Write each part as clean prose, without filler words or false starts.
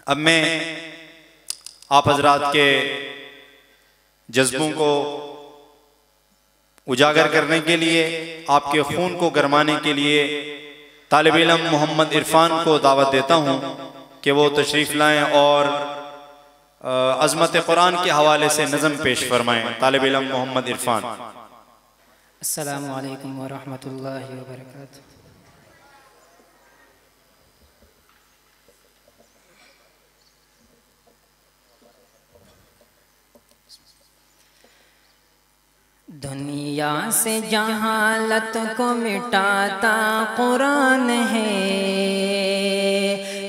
اب میں آپ حضرات کے جذبوں کو اجاگر کرنے کے لیے، آپ کے خون کو گرمانے کے لیے طالب علم محمد عرفان کو دعوت دیتا ہوں کہ وہ تشریف لائیں اور عظمت قرآن کے حوالے سے نظم پیش فرمائیں۔ طالب علم محمد عرفان۔ السلام علیکم ورحمۃ اللہ وبرکاتہ۔ دنیا سے جہالت کو مٹاتا قرآن ہے،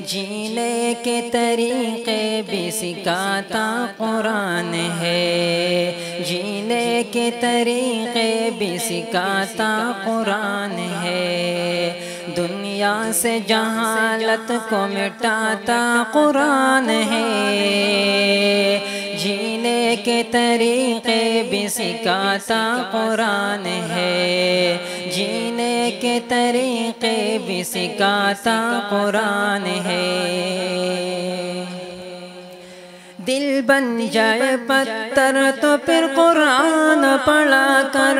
جینے کے طریقے بھی سکھاتا قرآن ہے، جینے کے طریقے بھی سکھاتا قرآن ہے، دنیا سے جہالت کو مٹاتا قرآن ہے، جینے کے طریقے بھی سکھاتا قرآن ہے، جینے کے طریقے بھی سکھاتا قرآن ہے۔ دل بن جائے پتھر تو پھر قرآن پڑھا کر،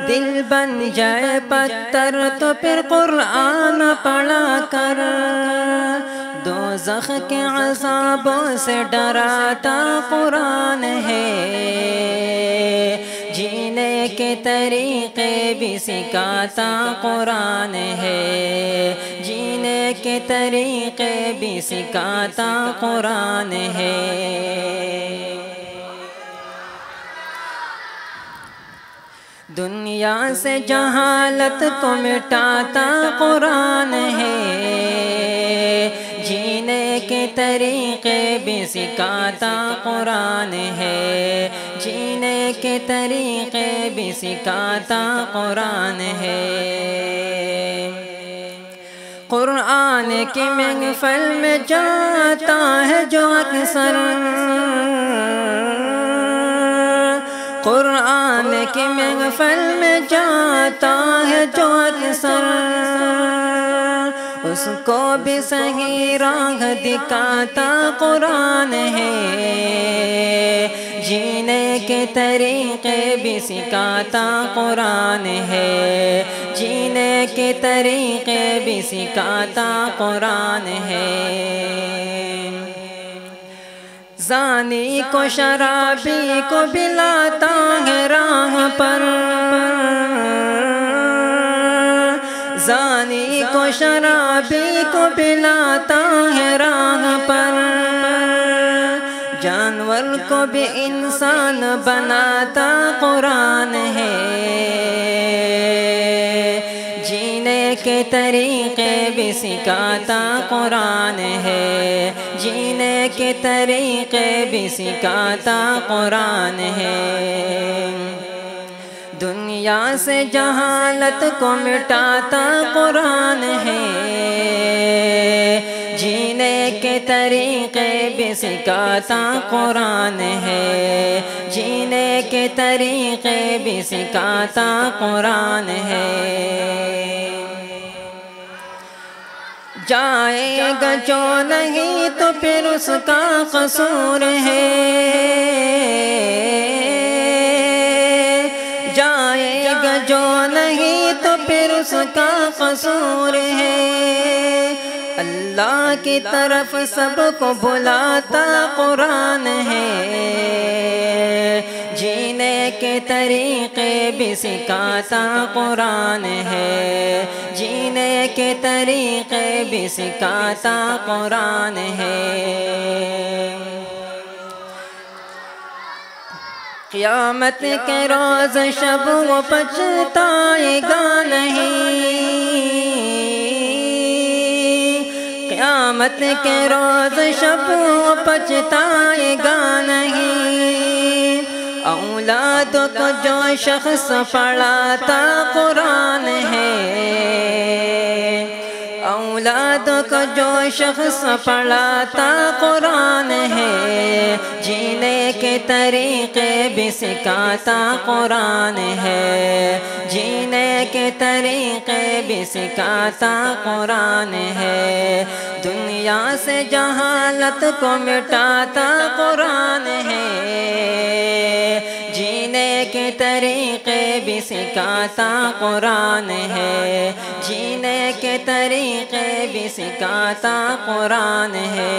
دل بن جائے پتھر تو پھر قرآن پڑھا کر، دوزخ کے عذابوں سے ڈراتا قرآن ہے، جینے کے طریقے بھی سکھاتا قرآن ہے، جینے کے طریقے بھی سکھاتا قرآن ہے۔ دنیا سے جہالت کو مٹاتا قرآن ہے، جینے کے طریقے بھی سکھاتا قرآن ہے، جینے کے طریقے بھی سکھاتا قرآن ہے۔ قرآن کی محفل میں جاتا ہے جو اکثر، قرآن کی محفل میں جاتا ہے جو اکثر، اس کو بھی صحیح راہ دکھاتا قرآن ہے، جینے کے طریقے بھی سکھاتا قرآن ہے، جینے کے طریقے بھی سکھاتا قرآن ہے۔ زانی کو شرابی کو بلاتا ہے راہ پر، زانی کو شرابی کو بلاتا ہے راہ پر، جانور کو بھی انسان بناتا قرآن ہے، جینے کے طریقے بھی سکھاتا قرآن ہے، جینے کے طریقے بھی سکھاتا قرآن ہے۔ دنیا سے جہالت کو مٹاتا قرآن ہے، جینے کے طریقے بھی سکھاتا قرآن ہے، جینے کے طریقے بھی سکھاتا قرآن ہے۔ جائے گا جو نہیں تو پھر اس کا قصور ہے، جائے گا جو نہیں تو پھر اس کا قصور ہے، اللہ کی طرف سب کو بلاتا قرآن ہے، جینے کے طریقے بھی سکھاتا قرآن ہے، جینے کے طریقے بھی سکھاتا قرآن ہے۔ قیامت کے روز شب وہ پچھتائے گا نہیں، قیامت کے روز شب وہ پچھتائے گا نہیں، اولادوں کو جو شخص پڑھاتا قرآن ہے، اولادوں کو جو شخص پڑھاتا قرآن ہے، جینے کے طریقے بھی سکھاتا قرآن ہے، جینے کے طریقے بھی سکھاتا قرآن ہے، دنیا سے جہالت کو مٹاتا قرآن ہے، جینے کے طریقے بھی سکھاتا قرآن ہے، جینے کے طریقے بھی سکھاتا قرآن ہے۔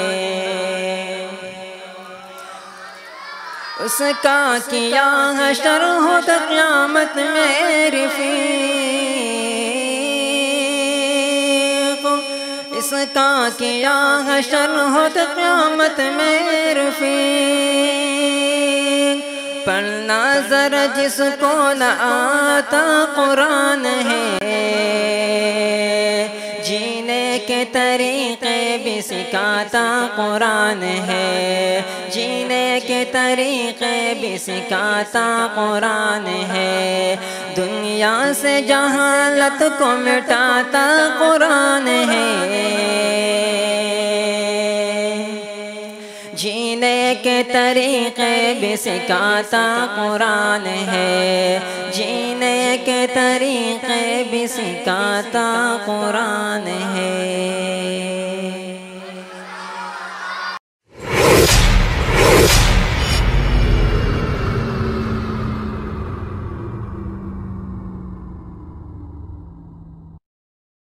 اس کا کیا حشر ہوتا قیامت میں رفیق، اس کا کیا حشر ہوتا قیامت میں رفیق، پڑھنا ذرا جس کو نہ آتا قرآن ہے، جینے کے طریقے بھی سکھاتا قرآن ہے، جینے کے طریقے بھی سکھاتا قرآن ہے، دنیا سے جہالت کو مٹاتا قرآن ہے، جینے کے طریقے بھی سکھاتا قرآن ہے، جینے کے طریقے بھی سکھاتا قرآن ہے۔